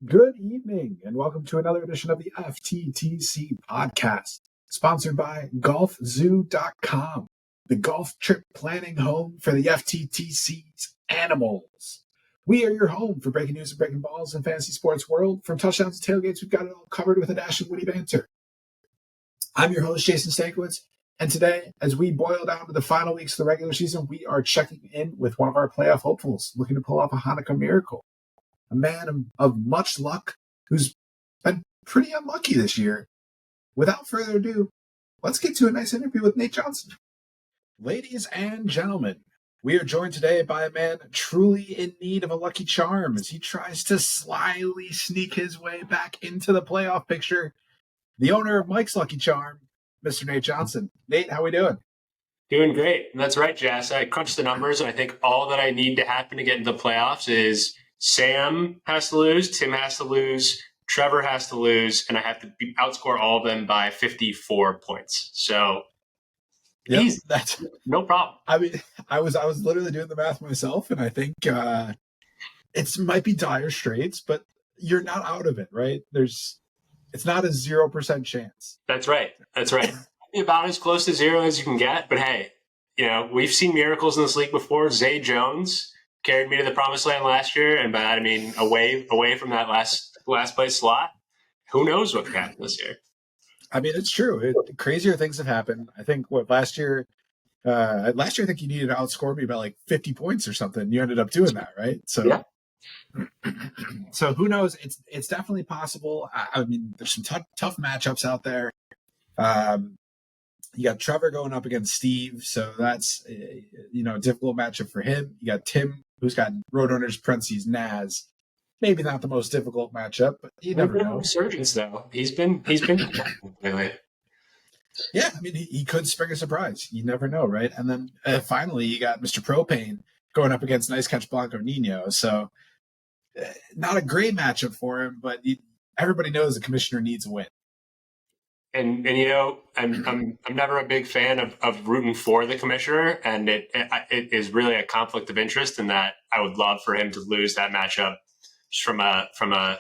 Good evening, and welcome to another edition of the FTTC podcast, sponsored by GolfZoo.com, the golf trip planning home for the FTTC's animals. We are your home for breaking news and breaking balls in fantasy sports world. From touchdowns to tailgates, we've got it all covered with a dash of witty banter. I'm your host, Jason Stankiewicz, and today, as we boil down to the final weeks of the regular season, we are checking in with one of our playoff hopefuls, looking to pull off a Hanukkah miracle. A man of much luck who's been pretty unlucky this year. Without further ado, let's get to a nice interview with Nate Johnson. Ladies and gentlemen, we are joined today by a man truly in need of a lucky charm as he tries to slyly sneak his way back into the playoff picture. The owner of Mike's Lucky Charm, Mr. Nate Johnson. Nate, how we doing? Doing great. And that's right, Jess. I crunched the numbers, and I think all that I need to happen to get into the playoffs is Sam has to lose, Tim has to lose, Trevor has to lose, and I have to outscore all of them by 54 points. So easy. That's no problem. I mean, I was literally doing the math myself, and I think it might be dire straits, but you're not out of it, right? It's not a 0% chance. That's right. About as close to zero as you can get. But hey, we've seen miracles in this league before. Zay Jones carried me to the promised land last year, and by that I mean away from that last place slot. Who knows what could happen this year? I mean, it's true. Crazier things have happened. I think last year I think you needed to outscore me by like 50 points or something. You ended up doing that, right? So, yeah. So who knows? It's definitely possible. I mean, there's some tough matchups out there. You got Trevor going up against Steve, so that's a difficult matchup for him. You got Tim, who's got Roadrunners, parentheses, Naz. Maybe not the most difficult matchup, but you never know. Resurgence though, he's been lately. Yeah, I mean he could spring a surprise. You never know, right? And then finally you got Mr. Propane going up against Nice Catch Blanco Nino. So not a great matchup for him, but everybody knows the commissioner needs a win. And I'm never a big fan of rooting for the commissioner, and it is really a conflict of interest in that I would love for him to lose that matchup just from a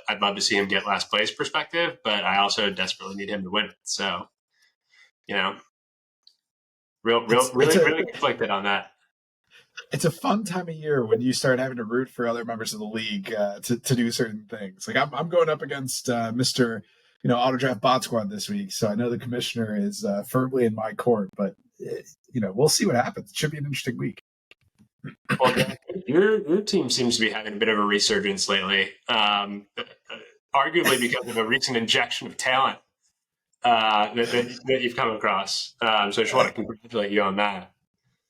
I'd love to see him get last place perspective, but I also desperately need him to win it. So, really conflicted on that. It's a fun time of year when you start having to root for other members of the league to do certain things. Like I'm going up against Mr. Auto Draft Bot Squad this week, so I know the commissioner is firmly in my court, but we'll see what happens. It should be an interesting week. Well, your team seems to be having a bit of a resurgence lately, arguably because of a recent injection of talent that you've come across. So I just want to congratulate you on that.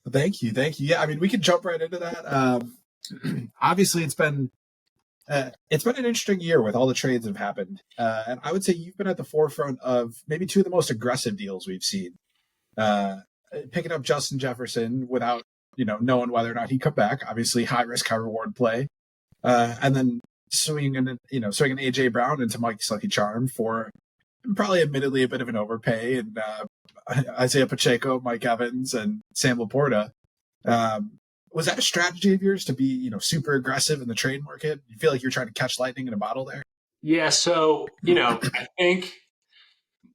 Thank you. Yeah, I mean, we can jump right into that. Obviously, it's been an interesting year with all the trades that have happened, and I would say you've been at the forefront of maybe two of the most aggressive deals we've seen. Picking up Justin Jefferson without knowing whether or not he'd come back. Obviously, high risk, high reward play, and then swinging an AJ Brown into Mike's Lucky Charm for probably admittedly a bit of an overpay, and Isaiah Pacheco, Mike Evans, and Sam Laporta. Was that a strategy of yours to be, super aggressive in the trade market? You feel like you're trying to catch lightning in a bottle there? Yeah. So, I think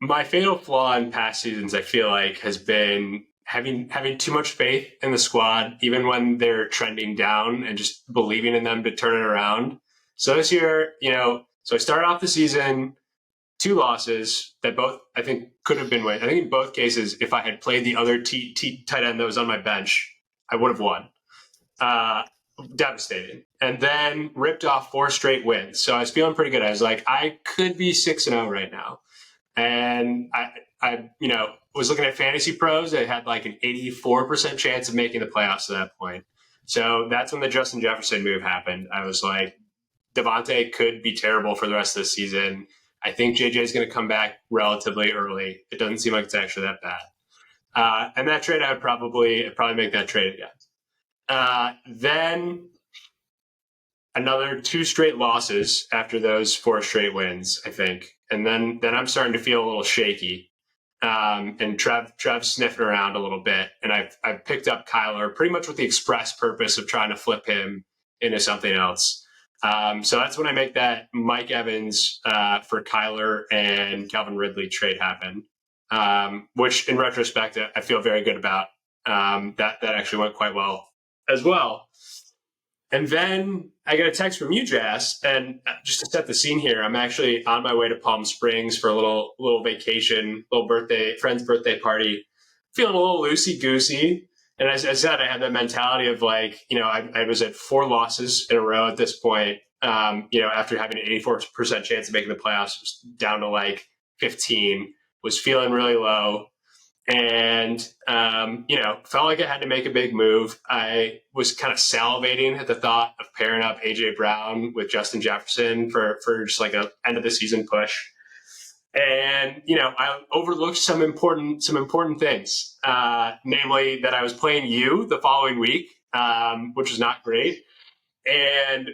my fatal flaw in past seasons, I feel like, has been having too much faith in the squad, even when they're trending down, and just believing in them to turn it around. So this year, so I started off the season 2 losses that both I think could have been wins. I think in both cases, if I had played the other tight end that was on my bench, I would have won. Devastating. And then ripped off 4 straight wins. So I was feeling pretty good. I was like, I could be 6-0 right now. And I was looking at Fantasy Pros. They had like an 84% chance of making the playoffs at that point. So that's when the Justin Jefferson move happened. I was like, Devontae could be terrible for the rest of the season. I think JJ is going to come back relatively early. It doesn't seem like it's actually that bad. And that trade, I'd probably make that trade again. Then another 2 straight losses after those 4 straight wins, I think. And then I'm starting to feel a little shaky. And Trev sniffing around a little bit. And I've picked up Kyler pretty much with the express purpose of trying to flip him into something else. So that's when I make that Mike Evans for Kyler and Calvin Ridley trade happen, which in retrospect, I feel very good about. That actually went quite well as well. And then I get a text from you, Jazz, and just to set the scene here, I'm actually on my way to Palm Springs for a little vacation, little friend's birthday party, feeling a little loosey goosey. And as I said, I had that mentality of like, I was at 4 losses in a row at this point. After having an 84% chance of making the playoffs, was down to like 15, was feeling really low. And, felt like I had to make a big move. I was kind of salivating at the thought of pairing up AJ Brown with Justin Jefferson for just like a end of the season push. And, I overlooked some important things, namely that I was playing you the following week, which was not great. And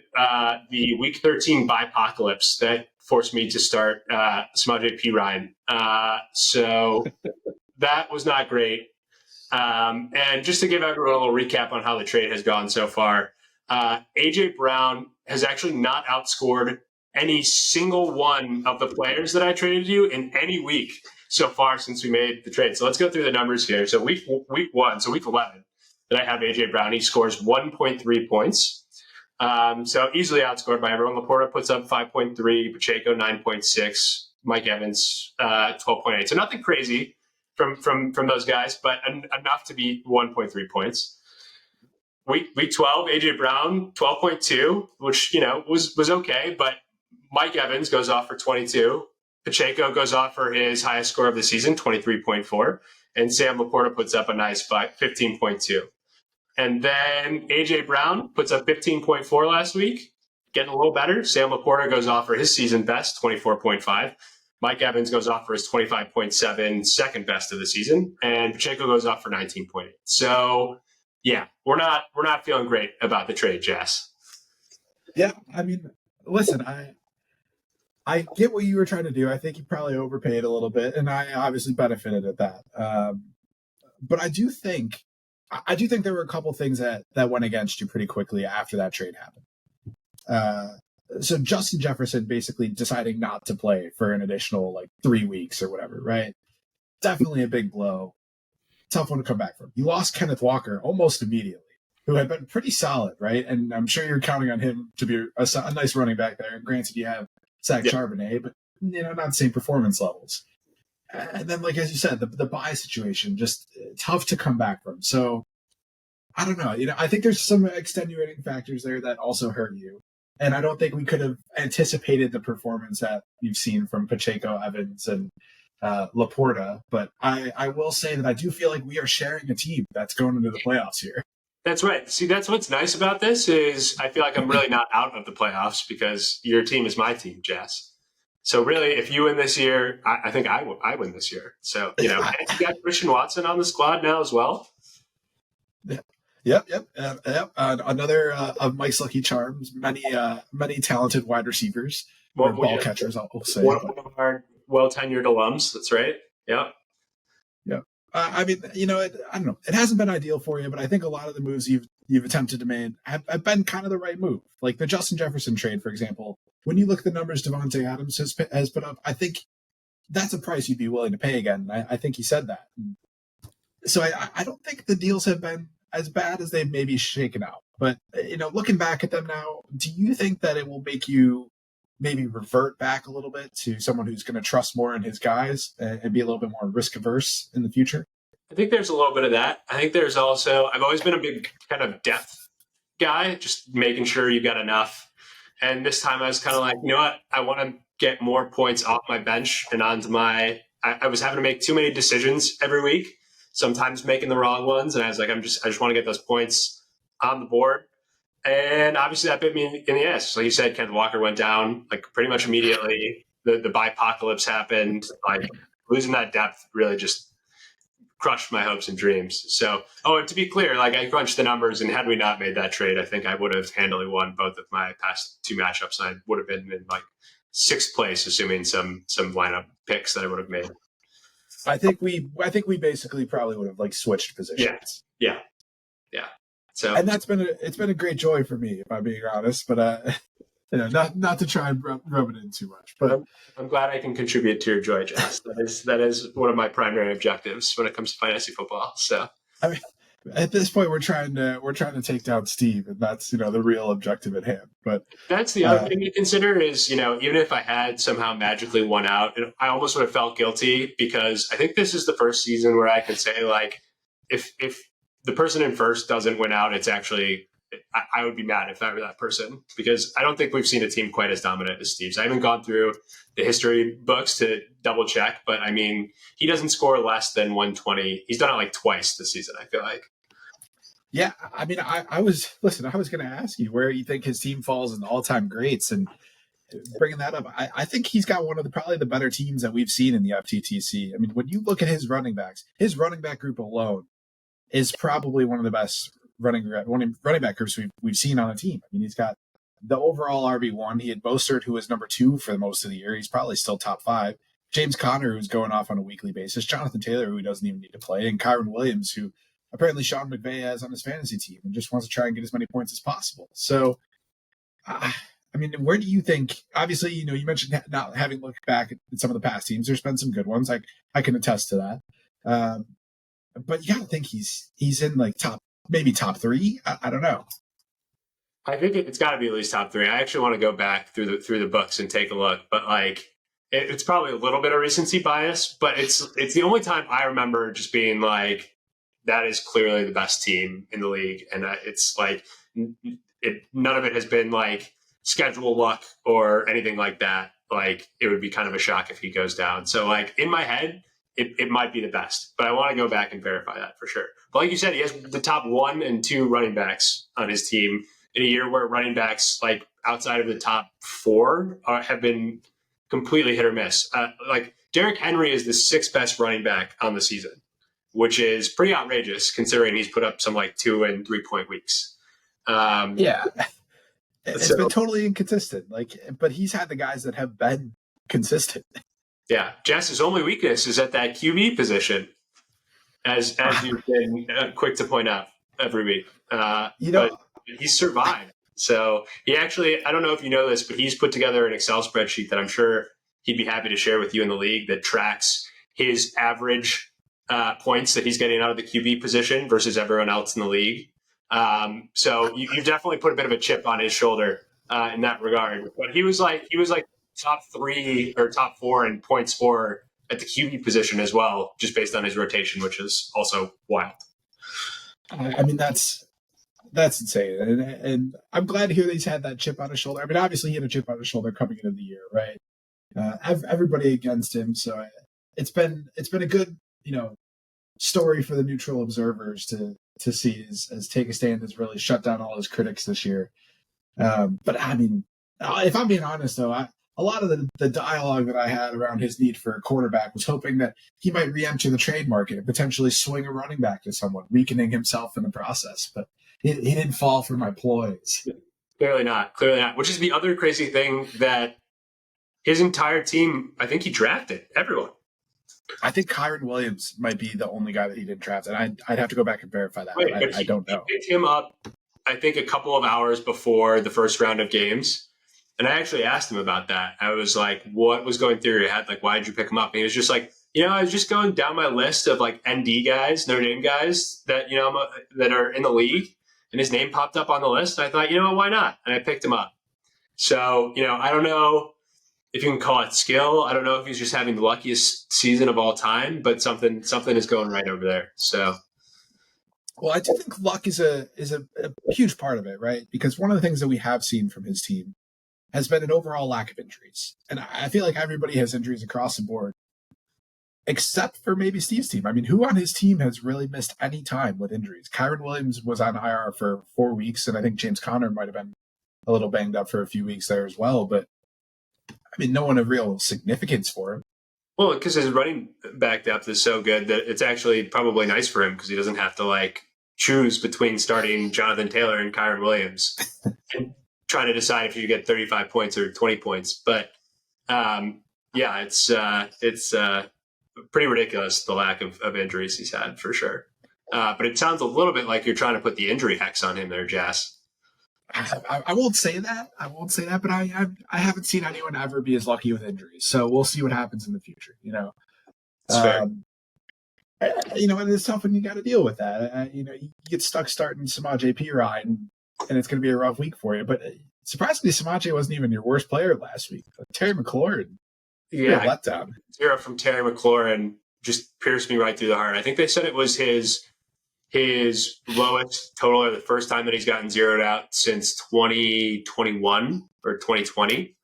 the week 13 Bipocalypse that forced me to start Smudge P. Ryan. So that was not great. And just to give everyone a little recap on how the trade has gone so far, AJ Brown has actually not outscored any single one of the players that I traded you in any week so far since we made the trade. So let's go through the numbers here. So week 1, so week 11, that I have AJ Brown, he scores 1.3 points. So easily outscored by everyone. Laporta puts up 5.3, Pacheco 9.6, Mike Evans 12.8. So nothing crazy from those guys, but enough to be 1.3 points. Week 12, AJ Brown 12.2, which was okay, but Mike Evans goes off for 22. Pacheco goes off for his highest score of the season, 23.4, and Sam Laporta puts up a nice 15.2. And then AJ Brown puts up 15.4 last week, getting a little better. Sam Laporta goes off for his season best, 24.5. Mike Evans goes off for his 25.7, second best of the season, and Pacheco goes off for 19.8. So, yeah, we're not feeling great about the trade, Jess. Yeah, I mean, listen, I get what you were trying to do. I think you probably overpaid a little bit, and I obviously benefited at that. But I do think there were a couple things that went against you pretty quickly after that trade happened. So Justin Jefferson basically deciding not to play for an additional 3 weeks or whatever, right? Definitely a big blow. Tough one to come back from. You lost Kenneth Walker almost immediately, who had been pretty solid, right? And I'm sure you're counting on him to be a nice running back there. And granted, you have Zach Charbonnet, but not the same performance levels. And then, as you said, the buy situation, just tough to come back from. So I don't know. I think there's some extenuating factors there that also hurt you. And I don't think we could have anticipated the performance that you've seen from Pacheco, Evans, and Laporta. But I will say that I do feel like we are sharing a team that's going into the playoffs here. That's right. See, that's what's nice about this is I feel like I'm really not out of the playoffs because your team is my team, Jess. So really, if you win this year, I think I win this year. So, and you got Christian Watson on the squad now as well. Yep. Another of Mike's lucky charms. Many talented wide receivers, or ball catchers. I'll say one of our well-tenured alums. That's right. Yeah. I mean, I don't know. It hasn't been ideal for you, but I think a lot of the moves you've attempted to make have been kind of the right move. Like the Justin Jefferson trade, for example. When you look at the numbers Devontae Adams has put up, I think that's a price you'd be willing to pay again. I think he said that. So I don't think the deals have been as bad as they've maybe shaken out. But, looking back at them now, do you think that it will make you maybe revert back a little bit to someone who's going to trust more in his guys and be a little bit more risk averse in the future? I think there's a little bit of that. I think there's also, I've always been a big kind of depth guy, just making sure you got enough. And this time I was kind of like, you know what? I want to get more points off my bench and onto I was having to make too many decisions every week, sometimes making the wrong ones. And I was like, I just want to get those points on the board. And obviously that bit me in the ass. Like you said, Kenneth Walker went down pretty much immediately. The bipocalypse happened. Losing that depth really just crushed my hopes and dreams. So, and to be clear, I crunched the numbers, and had we not made that trade, I think I would have handily won both of my past 2 matchups. And I would have been in 6th place, assuming some lineup picks that I would have made. I think we basically probably would have switched positions. Yeah. So, and it's been a great joy for me, if I'm being honest. But not to try and rub it in too much, but I'm glad I can contribute to your joy, Jess. That is one of my primary objectives when it comes to fantasy football. So I mean, at this point, we're trying to take down Steve, and that's the real objective at hand. But that's the other thing to consider is, even if I had somehow magically won out, I almost would have felt guilty because I think this is the first season where I can say, like, if the person in first doesn't win out, it's actually, I would be mad if I were that person because I don't think we've seen a team quite as dominant as Steve's. I haven't gone through the history books to double check, but I mean, he doesn't score less than 120. He's done it like twice this season, I feel like. Yeah, I mean, I was going to ask you where you think his team falls in the all-time greats, and bringing that up, I think he's got one of probably the better teams that we've seen in the FTTC. I mean, when you look at his running backs, his running back group alone is probably one of the best running back groups we've seen on a team. I mean, he's got the overall RB1. He had Mostert, who was number 2 for most of the year. He's probably still top 5. James Conner, who's going off on a weekly basis. Jonathan Taylor, who doesn't even need to play. And Kyron Williams, who apparently Sean McVay has on his fantasy team and just wants to try and get as many points as possible. So, I mean, where do you think, obviously, you mentioned not having looked back at some of the past teams. There's been some good ones. I can attest to that. But you got to think he's in like maybe top 3. I don't know. I think it's got to be at least top 3. I actually want to go back through the books and take a look, but like it's probably a little bit of recency bias, but it's the only time I remember just being like, that is clearly the best team in the league, and it's like none of it has been like schedule luck or anything like that. Like it would be kind of a shock if he goes down. So like in my head, it might be the best, but I want to go back and verify that for sure. But like you said, he has the top 1 and 2 running backs on his team in a year where running backs like outside of the top 4 have been completely hit or miss. Like Derrick Henry is the 6th best running back on the season, which is pretty outrageous considering he's put up some like 2 and 3 point weeks. Yeah, it's been totally inconsistent. But he's had the guys that have been consistent. Yeah, Jess's only weakness is at that QB position, as you've been quick to point out every week. But he's survived. So he actually, I don't know if you know this, but he's put together an Excel spreadsheet that I'm sure he'd be happy to share with you in the league that tracks his average points that he's getting out of the QB position versus everyone else in the league. So you've definitely put a bit of a chip on his shoulder in that regard. But he was like top 3 or top 4 in points for at the QB position as well, just based on his rotation, which is also wild. I mean, that's insane. And I'm glad to hear that he's had that chip on his shoulder. I mean, obviously he had a chip on his shoulder coming into the year, right? Everybody against him. So it's been a good, story for the neutral observers to see as Take a Stand has really shut down all his critics this year. But I mean, if I'm being honest though, a lot of the dialogue that I had around his need for a quarterback was hoping that he might re-enter the trade market and potentially swing a running back to someone, weakening himself in the process. But he didn't fall for my ploys. Clearly not. Which is the other crazy thing that his entire team, I think he drafted everyone. I think Kyron Williams might be the only guy that he didn't draft, and I'd have to go back and verify that. Wait, I don't know. He picked him up, I think, a couple of hours before the first round of games. And I actually asked him about that. I was like, what was going through your head? Like, why did you pick him up? And he was just like, I was just going down my list of like ND guys, Notre Dame guys that, that are in the league. And his name popped up on the list. And I thought, why not? And I picked him up. So, I don't know if you can call it skill. I don't know if he's just having the luckiest season of all time, but something is going right over there. So. Well, I do think luck is a huge part of it, right? Because one of the things that we have seen from his team has been an overall lack of injuries. And I feel like everybody has injuries across the board, except for maybe Steve's team. I mean, who on his team has really missed any time with injuries? Kyron Williams was on IR for 4 weeks, and I think James Conner might have been a little banged up for a few weeks there as well. But, I mean, no one of real significance for him. Well, because his running back depth is so good that it's actually probably nice for him because he doesn't have to, choose between starting Jonathan Taylor and Kyron Williams and trying to decide if you get 35 points or 20 points. But, it's pretty ridiculous, the lack of injuries he's had for sure. But it sounds a little bit like you're trying to put the injury hex on him there, Jazz. I won't say that. I won't say that, but I haven't seen anyone ever be as lucky with injuries. So we'll see what happens in the future. It's fair. And it's tough when you got to deal with that. You get stuck starting Samaje Perine, and it's going to be a rough week for you. But surprisingly, Samaje wasn't even your worst player last week. Terry McLaurin, Yeah, a letdown. 0 from Terry McLaurin just pierced me right through the heart. I think they said it was his lowest total, or the first time that he's gotten zeroed out since 2021 or 2020.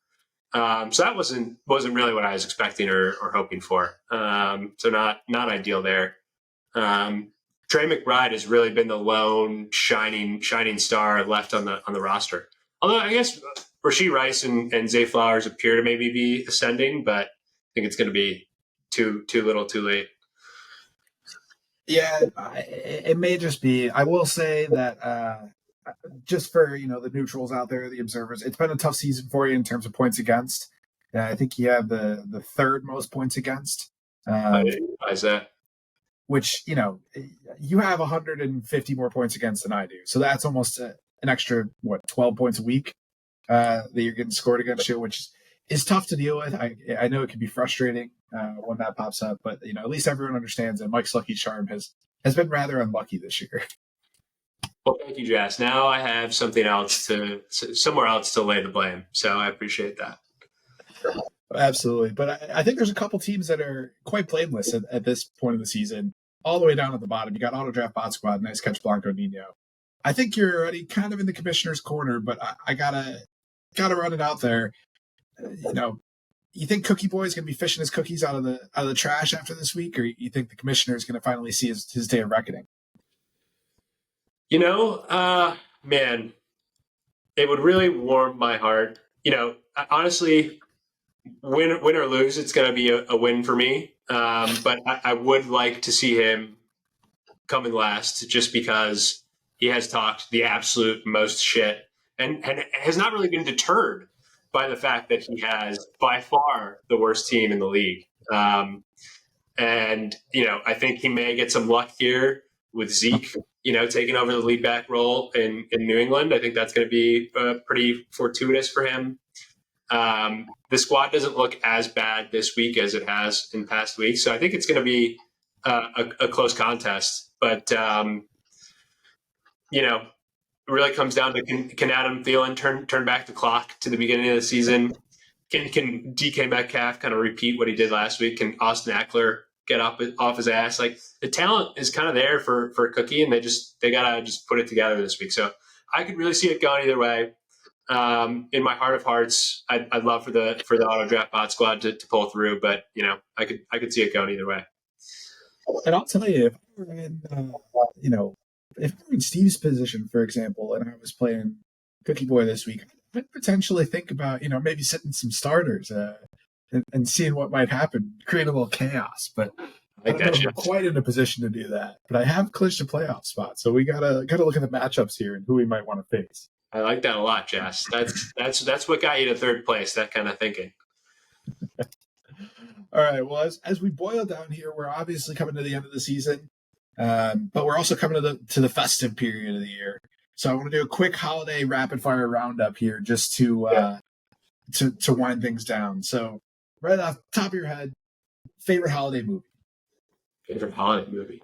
So that wasn't really what I was expecting or hoping for. So not ideal there. Trey McBride has really been the lone shining star left on the roster. Although I guess Rashee Rice and Zay Flowers appear to maybe be ascending, but I think it's going to be too little, too late. Yeah, it may just be. I will say that just for the neutrals out there, the observers, it's been a tough season for you in terms of points against. I think you have the third most points against. I didn't realize that. Which you have 150 more points against than I do, so that's almost an extra 12 points a week that you're getting scored against you, which is tough to deal with. I know it can be frustrating when that pops up, but at least everyone understands that Mike's lucky charm has been rather unlucky this year. Well, thank you, Jess. Now I have somewhere else to lay the blame, so I appreciate that. Absolutely, but I think there's a couple teams that are quite blameless at this point of the season. All the way down at the bottom, you got Auto Draft Bot Squad, nice catch, Blanco Nino. I think you're already kind of in the commissioner's corner, but I gotta run it out there. You think Cookie Boy is going to be fishing his cookies out of the trash after this week, or you think the commissioner is going to finally see his day of reckoning? Man, it would really warm my heart. Honestly, win or lose, it's going to be a win for me. But I would like to see him come in last, just because he has talked the absolute most shit and has not really been deterred by the fact that he has by far the worst team in the league. And I think he may get some luck here with Zeke, taking over the lead back role in New England. I think that's going to be pretty fortuitous for him. The squad doesn't look as bad this week as it has in past weeks, so I think it's going to be a close contest. But it really comes down to can Adam Thielen turn back the clock to the beginning of the season? Can DK Metcalf kind of repeat what he did last week? Can Austin Eckler get off his ass? Like, the talent is kind of there for Cookie, and they gotta just put it together this week. So I could really see it going either way. In my heart of hearts, I'd love for the Auto Draft Bot Squad to pull through, but I could see it going either way. And I'll tell you, if we're in, if we're in Steve's position, for example, and I was playing Cookie Boy this week, I'd potentially think about maybe sitting some starters and seeing what might happen, create a little chaos. But I don't know if I'm quite in a position to do that. But I have clinched a playoff spot, so we gotta look at the matchups here and who we might want to face. I like that a lot, Jess. That's what got you to third place, that kind of thinking. All right. Well, as we boil down here, we're obviously coming to the end of the season, but we're also coming to the festive period of the year. So I want to do a quick holiday rapid fire roundup here, just to wind things down. So right off the top of your head, favorite holiday movie? Favorite holiday movie?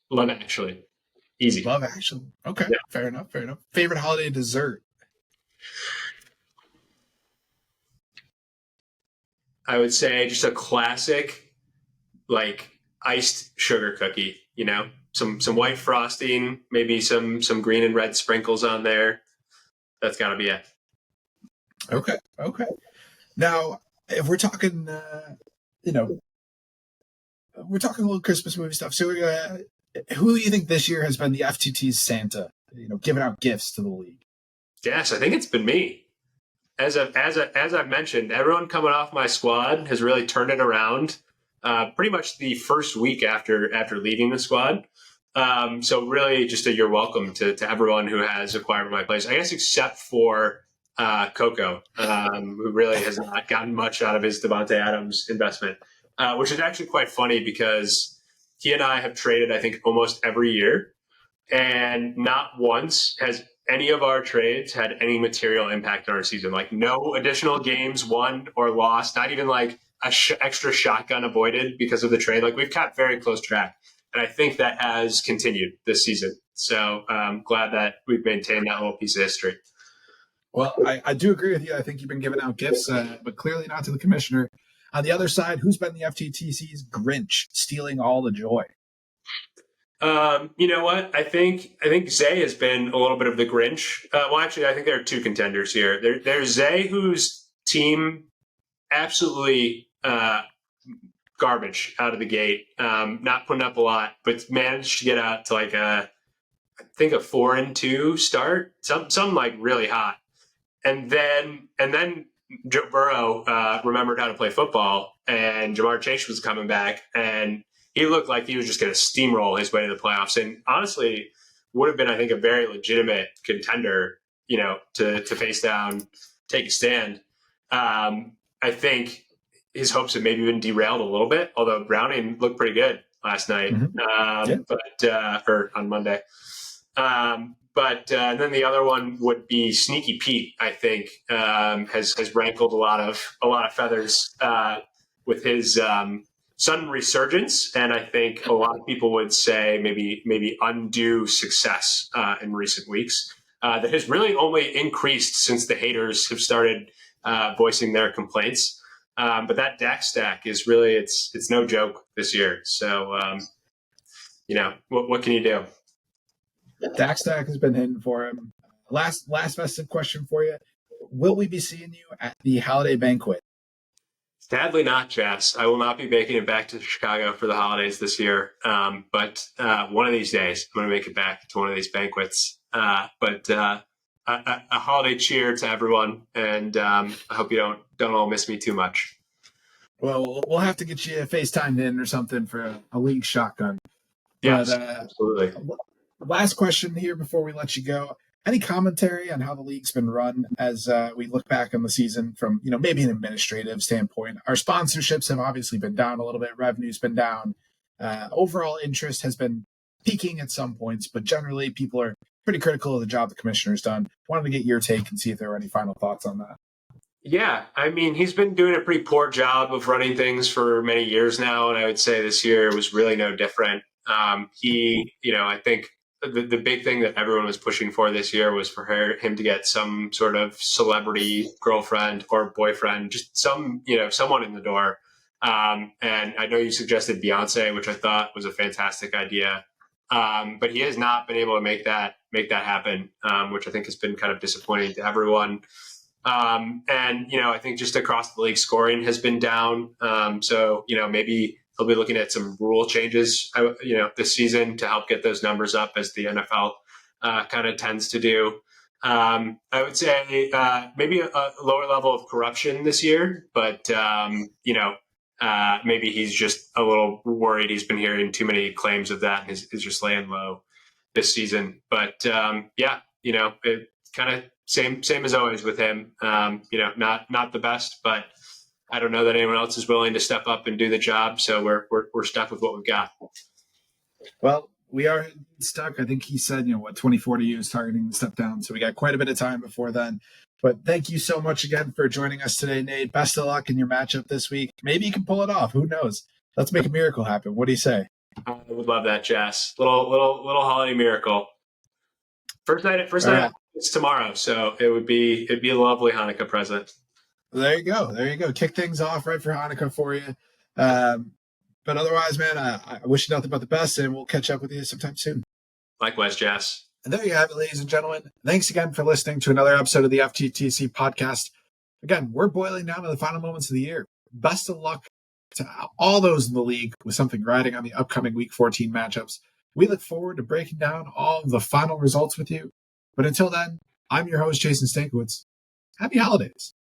Love Actually. Easy. Love Actually. Okay. Yeah. Fair enough. Favorite holiday dessert? I would say just a classic, like, iced sugar cookie. Some white frosting, maybe some green and red sprinkles on there. That's got to be it. Okay. Now, if we're talking, we're talking a little Christmas movie stuff. So, who do you think this year has been the FTT's Santa? Giving out gifts to the league. Yes, I think it's been me. As I've mentioned, everyone coming off my squad has really turned it around. Pretty much the first week after leaving the squad. So really, just you're welcome to everyone who has acquired my place. I guess except for Coco, who really has not gotten much out of his Devontae Adams investment, which is actually quite funny because he and I have traded, I think, almost every year. and not once has any of our trades had any material impact on our season. Like no additional games won or lost, not even like a extra shotgun avoided because of the trade. Like we've kept very close track. And I think that has continued this season. So I'm glad that we've maintained that little piece of history. Well, I do agree with you. I think you've been giving out gifts, but clearly not to the commissioner. On the other side, who's been the FTTC's Grinch, stealing all the joy? You know what? I think Zay has been a little bit of the Grinch. Well, actually, I think there are two contenders here. There's Zay, whose team absolutely garbage out of the gate, not putting up a lot, but managed to get out to like I think a 4-2 start, some like really hot, and then Joe Burrow remembered how to play football, and Jamar Chase was coming back, and he looked like he was just going to steamroll his way to the playoffs, and honestly, would have been, I think, a very legitimate contender, to face down, take a stand. I think his hopes have maybe been derailed a little bit, although Browning looked pretty good last night, or on Monday. But then the other one would be Sneaky Pete. I think has rankled a lot of feathers with his sudden resurgence, and I think a lot of people would say maybe undue success in recent weeks that has really only increased since the haters have started voicing their complaints. But that Dak stack is really it's no joke this year. So what can you do? Dak stack has been hitting for him. Last festive question for you: will we be seeing you at the holiday banquet? Sadly not, Jess. I will not be making it back to Chicago for the holidays this year. But one of these days, I'm going to make it back to one of these banquets. But a holiday cheer to everyone, and I hope you don't all miss me too much. Well, we'll have to get you FaceTimed in or something for a league shotgun. Yes, absolutely. Last question here before we let you go. Any commentary on how the league's been run as we look back on the season from, maybe an administrative standpoint? Our sponsorships have obviously been down a little bit. Revenue's been down. Overall interest has been peaking at some points, but generally people are pretty critical of the job the commissioner's done. Wanted to get your take and see if there are any final thoughts on that. Yeah, I mean, he's been doing a pretty poor job of running things for many years now, and I would say this year was really no different. I think the big thing that everyone was pushing for this year was for him to get some sort of celebrity girlfriend or boyfriend, just someone in the door. And I know you suggested Beyonce, which I thought was a fantastic idea. But he has not been able to make that happen, which I think has been kind of disappointing to everyone. I think just across the league, scoring has been down. So maybe he'll be looking at some rule changes, this season to help get those numbers up, as the NFL kind of tends to do. I would say maybe a lower level of corruption this year, but maybe he's just a little worried. He's been hearing too many claims of that and is just laying low this season. But it kind of same as always with him. Not the best, but I don't know that anyone else is willing to step up and do the job. So we're stuck with what we've got. Well, we are stuck. I think he said, 2040 is targeting the step down. So we got quite a bit of time before then. But thank you so much again for joining us today, Nate. Best of luck in your matchup this week. Maybe you can pull it off. Who knows? Let's make a miracle happen. What do you say? I would love that, Jess. Little holiday miracle. First night it's tomorrow, so it'd be a lovely Hanukkah present. There you go. Kick things off right for Hanukkah for you. But otherwise, man, I wish you nothing but the best, and we'll catch up with you sometime soon. Likewise, Jess. And there you have it, ladies and gentlemen. Thanks again for listening to another episode of the FTTC podcast. Again, we're boiling down to the final moments of the year. Best of luck to all those in the league with something riding on the upcoming Week 14 matchups. We look forward to breaking down all of the final results with you. But until then, I'm your host, Jason Stankiewicz. Happy holidays.